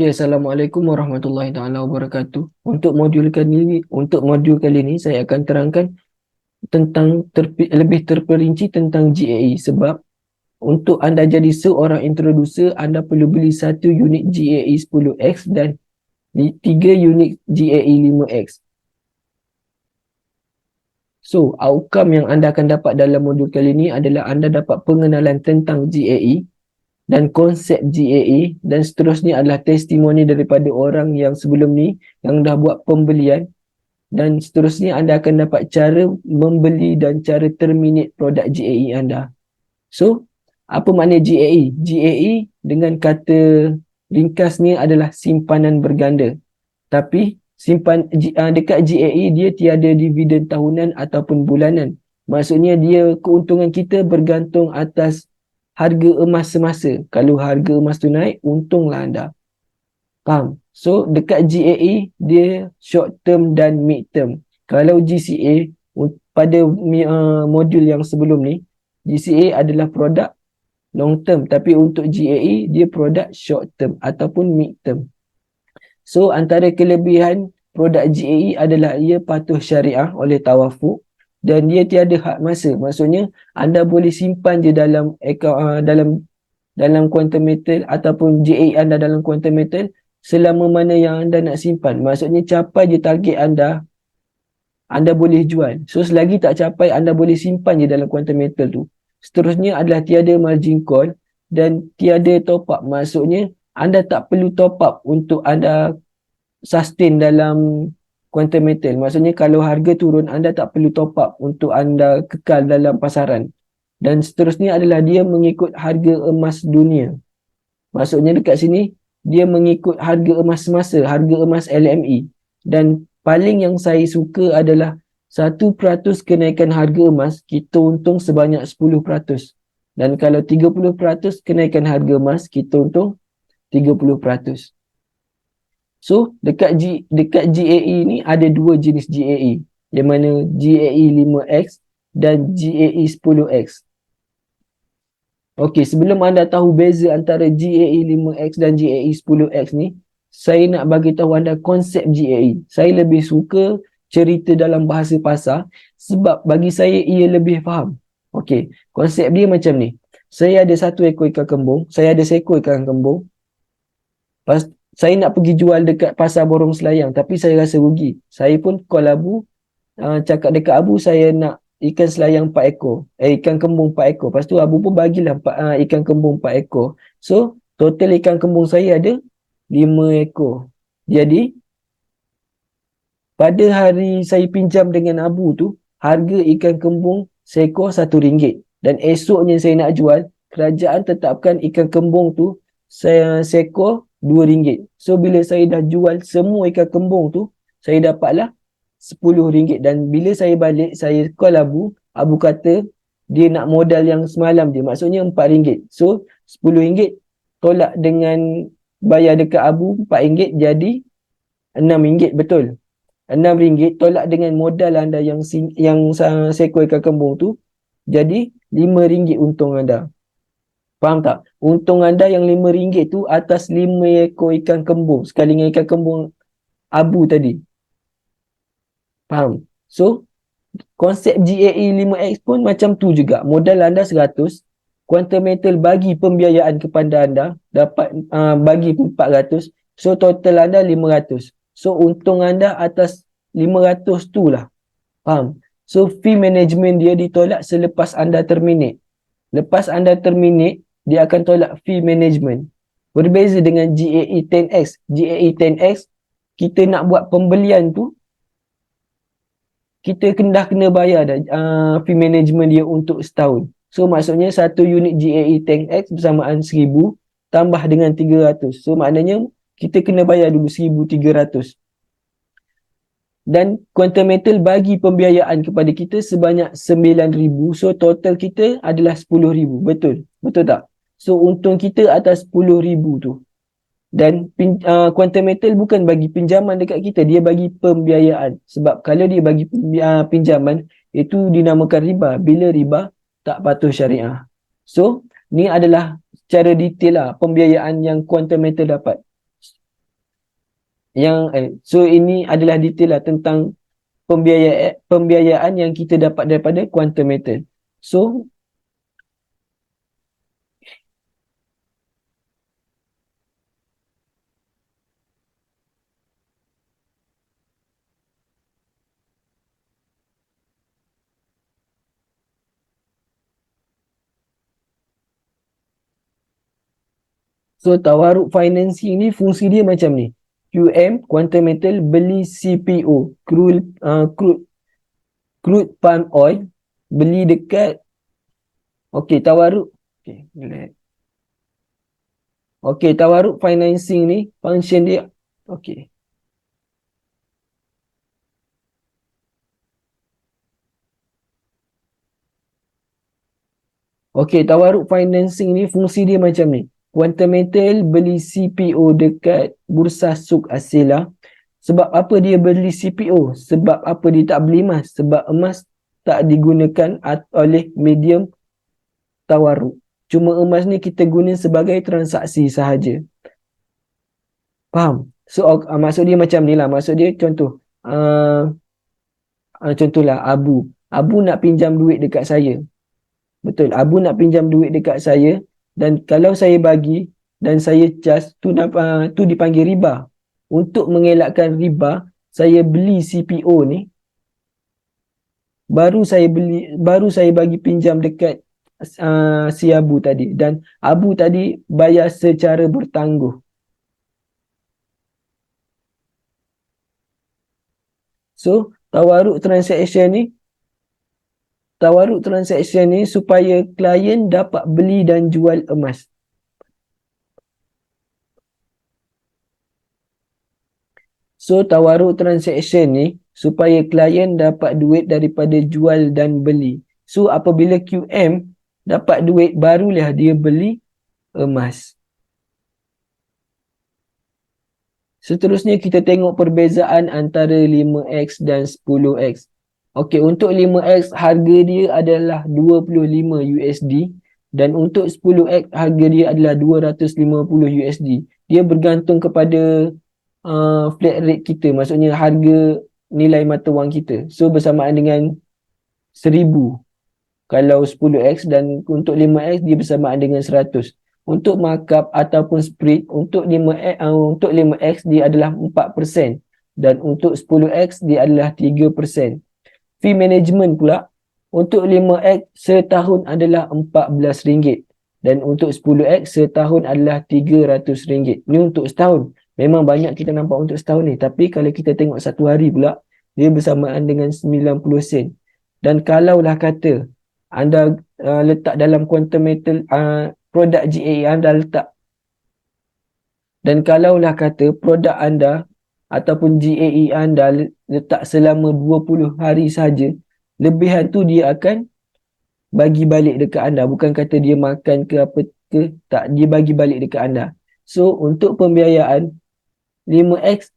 Ya, Assalamualaikum warahmatullahi taala wabarakatuh. Untuk modul kali ini saya akan terangkan tentang lebih terperinci tentang GAE sebab untuk anda jadi seorang introducer anda perlu beli satu unit GAE 10X dan tiga unit GAE 5X. So, outcome yang anda akan dapat dalam modul kali ini adalah anda dapat pengenalan tentang GAE dan konsep GAE dan seterusnya adalah testimoni daripada orang yang sebelum ni yang dah buat pembelian dan seterusnya anda akan dapat cara membeli dan cara terminate produk GAE anda. So, apa makna GAE? GAE dengan kata ringkasnya adalah simpanan berganda. Tapi dekat GAE dia tiada dividen tahunan ataupun bulanan. Maksudnya dia keuntungan kita bergantung atas harga emas semasa. Kalau harga emas tu naik, untunglah anda. Faham? So, dekat GAE, dia short term dan mid term. Kalau GCA, pada modul yang sebelum ni, GCA adalah produk long term. Tapi untuk GAE, dia produk short term ataupun mid term. So, antara kelebihan produk GAE adalah ia patuh syariah oleh Tawafuk dan dia tiada had masa. Maksudnya, anda boleh simpan je dalam quantum metal ataupun GAE anda dalam quantum metal selama mana yang anda nak simpan. Maksudnya capai je target anda, anda boleh jual. So selagi tak capai, anda boleh simpan je dalam quantum metal tu. Seterusnya adalah tiada margin call dan tiada top up. Maksudnya anda tak perlu top up untuk anda sustain dalam quantum metal. Maksudnya kalau harga turun, anda tak perlu top up untuk anda kekal dalam pasaran. Dan seterusnya adalah dia mengikut harga emas dunia. Maksudnya dekat sini, dia mengikut harga emas semasa, harga emas LME. Dan paling yang saya suka adalah 1% kenaikan harga emas, kita untung sebanyak 10%. Dan kalau 30% kenaikan harga emas, kita untung 30%. So, dekat GAE ni ada dua jenis GAE. Yang mana GAE 5X dan GAE 10X. Okey, sebelum anda tahu beza antara GAE 5X dan GAE 10X ni, saya nak bagi tahu anda konsep GAE. Saya lebih suka cerita dalam bahasa pasar sebab bagi saya ia lebih faham. Okey, konsep dia macam ni. Saya ada satu ekor ikan kembung, saya ada seekor ikan kembung. Pas saya nak pergi jual dekat pasar Borong Selayang tapi saya rasa rugi. Saya pun call Abu, cakap dekat Abu saya nak ikan selayang 4 ekor. Ikan kembung 4 ekor. Lepas tu Abu pun bagilah ikan kembung 4 ekor. So, total ikan kembung saya ada 5 ekor. Jadi, pada hari saya pinjam dengan Abu tu, harga ikan kembung seekor RM1. Dan esoknya saya nak jual, kerajaan tetapkan ikan kembung tu seekor RM2. So, bila saya dah jual semua ikan kembung tu, saya dapatlah RM10. Dan bila saya balik, saya call Abu. Abu kata dia nak modal yang semalam dia. Maksudnya RM4. So, RM10 tolak dengan bayar dekat Abu RM4 jadi RM6. Betul. RM6 tolak dengan modal anda yang seekor ikan kembung tu jadi RM5 untung anda. Faham tak? Untung anda yang RM5 tu atas 5 ekor ikan kembung sekali dengan ikan kembung Abu tadi. Faham? So, konsep GAE 5X pun macam tu juga. Modal anda 100, Quantum Metal bagi pembiayaan kepada anda, dapat bagi 400, so total anda 500. So, untung anda atas 500 tu lah. Faham? So, fee management dia ditolak selepas anda terminate. Lepas anda terminate, dia akan tolak fee management. Berbeza dengan GAE 10X. GAE 10X, kita nak buat pembelian tu, kita dah kena bayar dah fee management dia untuk setahun. So maksudnya satu unit GAE Tank X bersamaan 1000 tambah dengan 300. So maknanya kita kena bayar dulu 1300. Dan Quantum Metal bagi pembiayaan kepada kita sebanyak 9000. So total kita adalah 10000. Betul? Betul tak? So untung kita atas 10000 tu. Dan Quantum Metal bukan bagi pinjaman dekat kita, dia bagi pembiayaan. Sebab kalau dia bagi pinjaman, itu dinamakan riba. Bila riba, tak patuh syariah. So, ni adalah secara detail lah pembiayaan yang Quantum Metal dapat. So ini adalah detail lah tentang pembiayaan yang kita dapat daripada quantum method. So tawaruk financing ni fungsi dia macam ni. QM, quantum metal, beli CPO, crude palm oil, beli dekat, okey, tawaruk, okey, relax. Okey, tawaruk financing ni, function dia, okey. Okey, tawaruk financing ni fungsi dia macam ni. Quantum metal beli CPO dekat Bursa Suk Asila. Sebab apa dia beli CPO? Sebab apa dia tak beli emas? Sebab emas tak digunakan oleh medium tawaruk. Cuma emas ni kita guna sebagai transaksi sahaja. Faham? So maksud dia macam ni lah. Maksud dia contoh. Contohlah Abu nak pinjam duit dekat saya. Betul. Abu nak pinjam duit dekat saya. Dan kalau saya bagi dan saya cas, tu dipanggil riba. Untuk mengelakkan riba, saya beli CPO ni. Baru saya bagi pinjam dekat si Abu tadi. Dan Abu tadi bayar secara bertangguh. So, tawaruk transaction ni supaya klien dapat beli dan jual emas. So, tawaruk transaction ni supaya klien dapat duit daripada jual dan beli. So, apabila QM dapat duit, barulah dia beli emas. Seterusnya kita tengok perbezaan antara 5X dan 10X. Okey, untuk 5X harga dia adalah 25 USD dan untuk 10X harga dia adalah 250 USD. Dia bergantung kepada flat rate kita, maksudnya harga nilai mata wang kita. So bersamaan dengan 1000 kalau 10X dan untuk 5X dia bersamaan dengan 100. Untuk markup ataupun spread untuk 5X dia adalah 4% dan untuk 10X dia adalah 3%. Fee management pula untuk 5X setahun adalah RM14 dan untuk 10X setahun adalah RM300. Ni untuk setahun. Memang banyak kita nampak untuk setahun ni, tapi kalau kita tengok satu hari pula dia bersamaan dengan 90 sen. Dan kalaulah kata anda letak dalam quantum metal produk GAE anda letak, dan kalaulah kata produk anda ataupun GAE anda letak selama 20 hari saja, lebihan tu dia akan bagi balik dekat anda. Bukan kata dia makan ke apa ke, tak, dia bagi balik dekat anda. So untuk pembiayaan 5X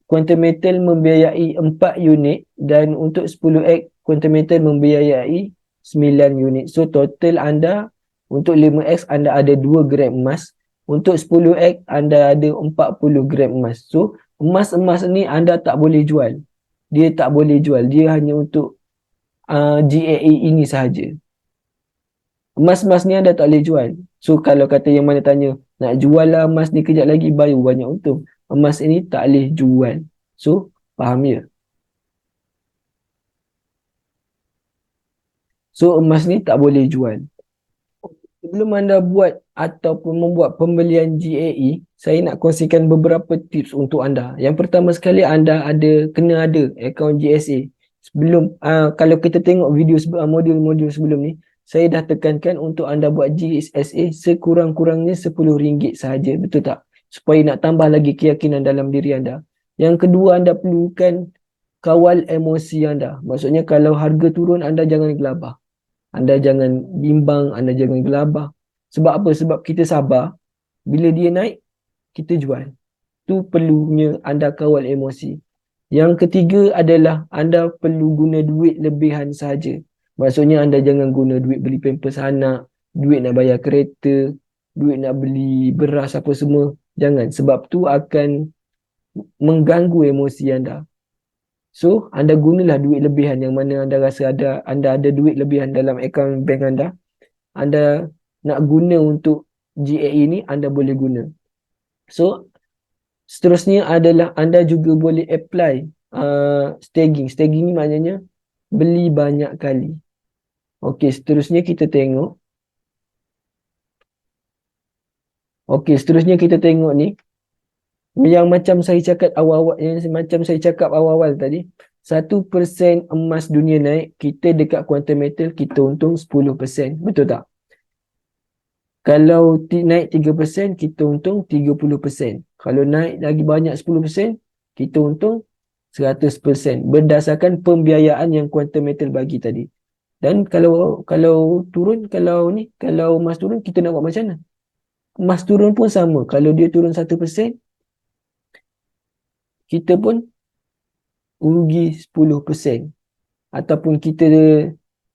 quantum metal membiayai 4 unit dan untuk 10X quantum metal membiayai 9 unit. So total anda untuk 5X anda ada 2 gram emas. Untuk 10X anda ada 40 gram emas. So emas-emas ni anda tak boleh jual. Dia tak boleh jual. Dia hanya untuk GAE ini sahaja. Emas-emas ni anda tak boleh jual. So kalau kata yang mana tanya, nak jual lah emas ni kejap lagi baru banyak untung. Emas ini tak boleh jual. So faham ya? So emas ni tak boleh jual. Sebelum anda buat ataupun membuat pembelian GAE, saya nak kongsikan beberapa tips untuk anda. Yang pertama sekali, anda kena ada akaun GSA. Sebelum kalau kita tengok video modul-modul sebelum ni, saya dah tekankan untuk anda buat GSA sekurang-kurangnya RM10 sahaja, betul tak? Supaya nak tambah lagi keyakinan dalam diri anda. Yang kedua, anda perlukan kawal emosi anda. Maksudnya kalau harga turun, anda jangan gelabah. Anda jangan bimbang, anda jangan gelabah. Sebab apa? Sebab kita sabar. Bila dia naik, kita jual. Tu perlunya anda kawal emosi. Yang ketiga adalah anda perlu guna duit lebihan sahaja. Maksudnya anda jangan guna duit beli pampers anak, duit nak bayar kereta, duit nak beli beras apa semua. Jangan. Sebab tu akan mengganggu emosi anda. So, anda gunalah duit lebihan yang mana anda rasa anda ada duit lebihan dalam akaun bank anda. Anda nak guna untuk GAE ni, anda boleh guna. So, seterusnya adalah anda juga boleh apply staging. Staging ni maknanya beli banyak kali. Okey, seterusnya kita tengok. Okey, seterusnya kita tengok ni. Yang macam saya cakap awal-awal tadi, 1% emas dunia naik, kita dekat Quantum Metal kita untung 10%. Betul tak? Kalau naik 3%, kita untung 30%. Kalau naik lagi banyak 10%, kita untung 100%. Berdasarkan pembiayaan yang Quantum Metal bagi tadi. Dan kalau turun, kalau emas turun, kita nak buat macam mana? Emas turun pun sama. Kalau dia turun 1%, kita pun rugi 10%. Ataupun kita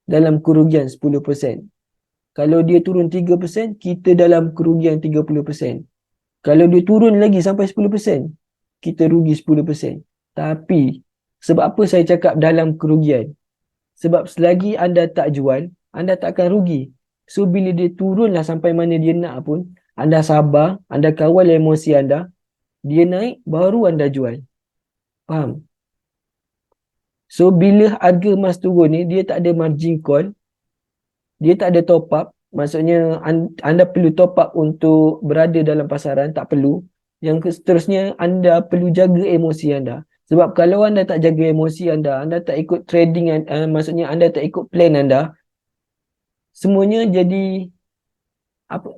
dalam kerugian 10%. Kalau dia turun 3%, kita dalam kerugian 30%. Kalau dia turun lagi sampai 10%, kita rugi 10%. Tapi, sebab apa saya cakap dalam kerugian? Sebab selagi anda tak jual, anda tak akan rugi. So, bila dia turunlah sampai mana dia nak pun, anda sabar, anda kawal emosi anda, dia naik, baru anda jual. Faham? So, bila harga emas turun ni, dia tak ada margin call, dia tak ada top up, maksudnya anda perlu top up untuk berada dalam pasaran, tak perlu. Yang seterusnya, anda perlu jaga emosi anda. Sebab kalau anda tak jaga emosi anda, anda tak ikut trading, maksudnya anda tak ikut plan anda, semuanya jadi apa?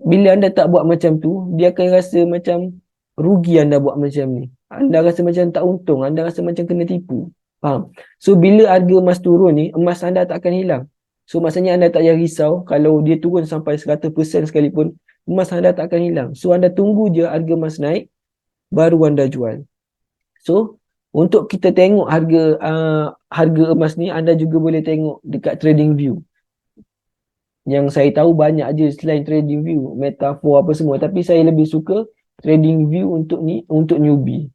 Bila anda tak buat macam tu, dia akan rasa macam rugi anda buat macam ni. Anda rasa macam tak untung, anda rasa macam kena tipu. Faham? So, bila harga emas turun ni, emas anda tak akan hilang. So, maksudnya anda tak payah risau kalau dia turun sampai 100% sekalipun, emas anda tak akan hilang. So, anda tunggu je harga emas naik, baru anda jual. So, untuk kita tengok harga emas ni, anda juga boleh tengok dekat TradingView. Yang saya tahu banyak je selain TradingView, Metafor apa semua. Tapi saya lebih suka TradingView untuk newbie.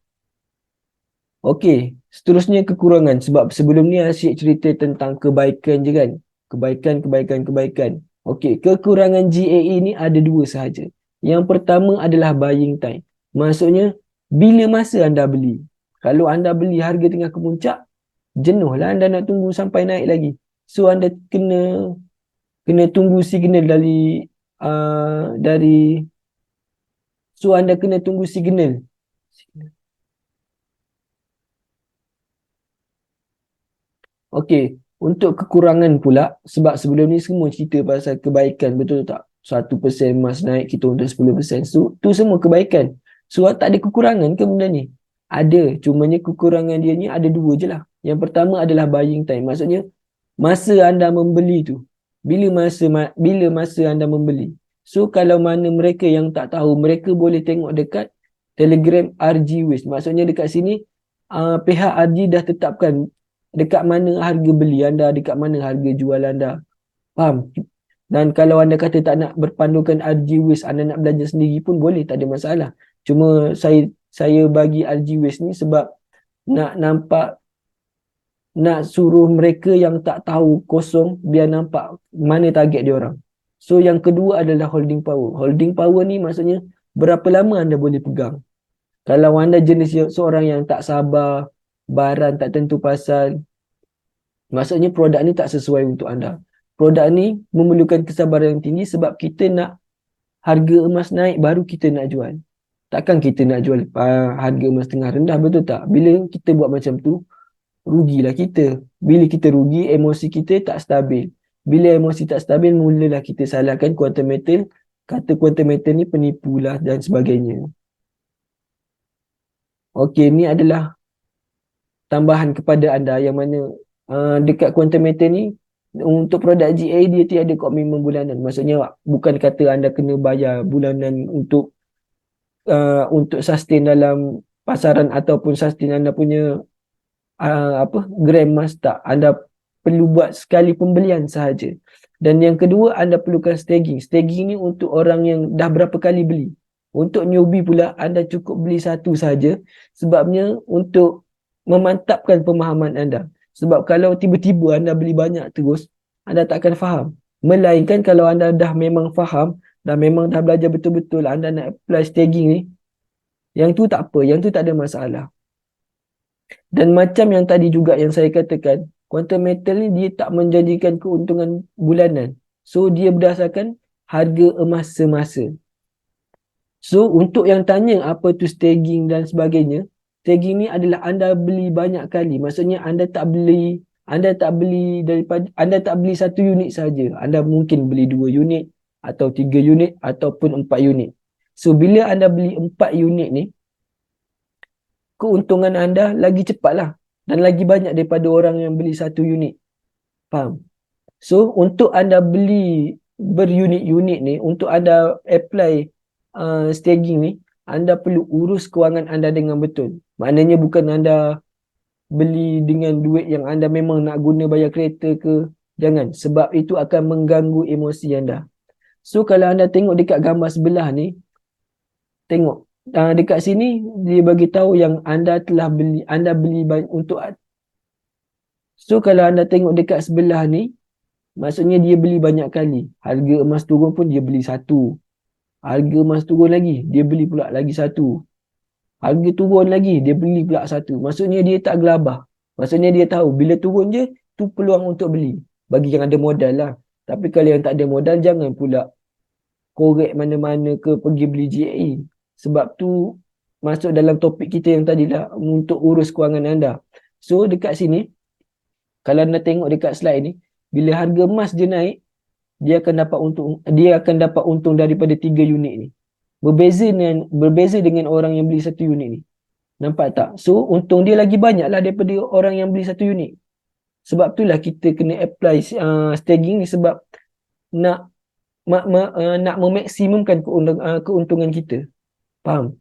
Okey, seterusnya kekurangan. Sebab sebelum ni asyik cerita tentang kebaikan je kan. Kebaikan. Okey, kekurangan GAE ni ada dua sahaja. Yang pertama adalah buying time. Maksudnya, bila masa anda beli. Kalau anda beli harga tengah kemuncak, jenuh lah anda nak tunggu sampai naik lagi. So, anda kena tunggu signal dari so anda kena tunggu signal. Okey, untuk kekurangan pula, sebab sebelum ni semua cerita pasal kebaikan, betul tak? 1% emas naik, kita untuk 10%. So, tu semua kebaikan. So, tak ada kekurangan ke benda ni? Ada, cumanya kekurangan dia ni ada dua je lah. Yang pertama adalah buying time. Maksudnya, masa anda membeli tu. Bila masa anda membeli. So, kalau mana mereka yang tak tahu, mereka boleh tengok dekat Telegram RG Waste. Maksudnya dekat sini, pihak RG dah tetapkan dekat mana harga beli anda, dekat mana harga jual anda. Faham? Dan kalau anda kata tak nak berpandukan RG Waste, anda nak belajar sendiri pun boleh, tak ada masalah. Cuma saya bagi RG Waste ni sebab nak suruh mereka yang tak tahu kosong biar nampak mana target dia orang. So, yang kedua adalah holding power. Holding power ni maksudnya berapa lama anda boleh pegang. Kalau anda jenis seorang yang tak sabar, barang tak tentu pasal, maksudnya produk ni tak sesuai untuk anda. Produk ni memerlukan kesabaran yang tinggi sebab kita nak harga emas naik baru kita nak jual. Takkan kita nak jual harga emas tengah rendah, betul tak? Bila kita buat macam tu, rugilah kita. Bila kita rugi, emosi kita tak stabil. Bila emosi tak stabil, mulalah kita salahkan Quantum Metal. Kata Quantum Metal ni penipu lah dan sebagainya. Okey, ni adalah tambahan kepada anda yang mana dekat Quantum Metal ni, untuk produk GA dia tiada komitmen bulanan. Maksudnya bukan kata anda kena bayar bulanan untuk sustain dalam pasaran ataupun sustain anda punya gram emas, tak. Anda perlu buat sekali pembelian sahaja. Dan yang kedua, anda perlukan staging. Staging ni untuk orang yang dah berapa kali beli. Untuk newbie pula, anda cukup beli satu saja, sebabnya untuk memantapkan pemahaman anda. Sebab kalau tiba-tiba anda beli banyak terus, anda tak akan faham. Melainkan kalau anda dah memang faham, dah memang dah belajar betul-betul, anda nak apply staging ni, yang tu tak apa, yang tu tak ada masalah. Dan macam yang tadi juga yang saya katakan, quantum metal ni dia tak menjanjikan keuntungan bulanan. So dia berdasarkan harga emas semasa. So untuk yang tanya apa tu staging dan sebagainya, staging ni adalah anda beli banyak kali. Maksudnya anda tak beli daripada anda tak beli satu unit saja. Anda mungkin beli 2 unit atau 3 unit ataupun 4 unit. So bila anda beli 4 unit ni, keuntungan anda lagi cepatlah dan lagi banyak daripada orang yang beli 1 unit. Faham? So untuk anda beli berunit-unit ni, untuk anda apply staging ni, anda perlu urus kewangan anda dengan betul. Maknanya bukan anda beli dengan duit yang anda memang nak guna bayar kereta ke. Jangan, sebab itu akan mengganggu emosi anda. So kalau anda tengok dekat gambar sebelah ni, tengok dekat sini dia bagi tahu yang anda beli untuk. So kalau anda tengok dekat sebelah ni, maksudnya dia beli banyak kali. Harga emas turun pun dia beli satu. Harga emas turun lagi, dia beli pula lagi satu. Harga turun lagi, dia beli pula satu. Maksudnya dia tak gelabah. Maksudnya dia tahu bila turun je, tu peluang untuk beli. Bagi yang ada modal lah. Tapi kalau yang tak ada modal, jangan pula korek mana-mana ke pergi beli GAE. Sebab tu masuk dalam topik kita yang tadi lah, untuk urus kewangan anda. So dekat sini, kalau anda tengok dekat slide ni, bila harga emas je naik, dia akan dapat untung daripada 3 unit ni. Berbeza dengan orang yang beli 1 unit ni. Nampak tak? So untung dia lagi banyak lah daripada orang yang beli 1 unit. Sebab itulah kita kena apply staging ni, sebab nak memaksimumkan keuntungan kita. Faham?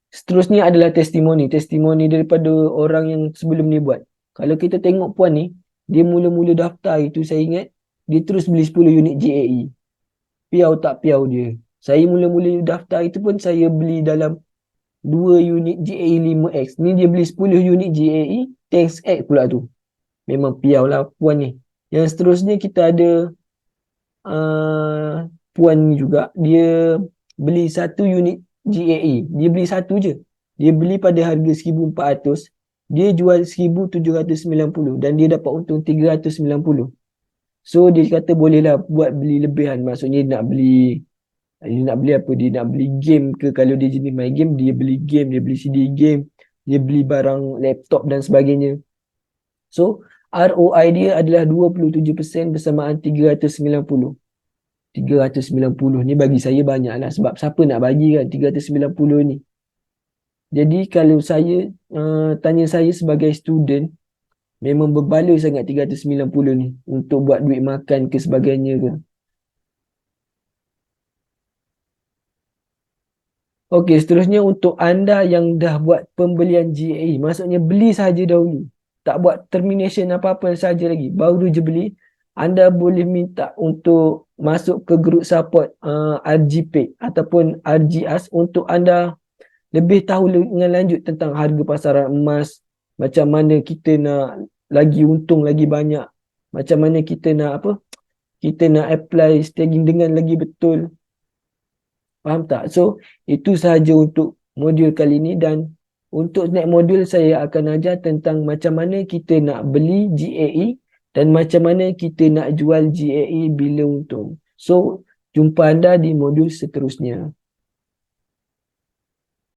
Seterusnya adalah testimoni. Testimoni daripada orang yang sebelum ni buat. Kalau kita tengok puan ni, dia mula-mula daftar itu, saya ingat dia terus beli 10 unit GAE. Piau tak piau dia. Saya mula-mula daftar itu pun saya beli dalam 2 unit GAE 5X. Ni dia beli 10 unit GAE 10X pula tu. Memang piau lah puan ni. Yang seterusnya kita ada puan ni juga. Dia beli 1 unit GAE. Dia beli satu je. Dia beli pada harga 1,400. Dia jual 1,790 dan dia dapat untung 390. So dia kata bolehlah buat beli lebihan. Maksudnya dia nak beli apa? Dia nak beli game ke? Kalau dia jenis main game, dia beli game, dia beli CD game, dia beli barang laptop dan sebagainya. So ROI dia adalah 27% bersamaan 390. 390 ni bagi saya banyak lah, sebab siapa nak bagi kan 390 ni. Jadi kalau saya tanya saya sebagai student, memang berbaloi sangat 390 ni untuk buat duit makan ke sebagainya ke. Okey, seterusnya untuk anda yang dah buat pembelian GAE, maksudnya beli saja dahulu. Tak buat termination apa-apa saja lagi. Baru je beli, anda boleh minta untuk masuk ke group support RGP ataupun RGAS untuk anda lebih tahu dengan lanjut tentang harga pasaran emas, macam mana kita nak lagi untung lagi banyak, macam mana kita nak apply staging dengan lagi betul. Faham tak? So itu sahaja untuk modul kali ini, dan untuk next modul saya akan ajar tentang macam mana kita nak beli GAE dan macam mana kita nak jual GAE bila untung. So jumpa anda di modul seterusnya.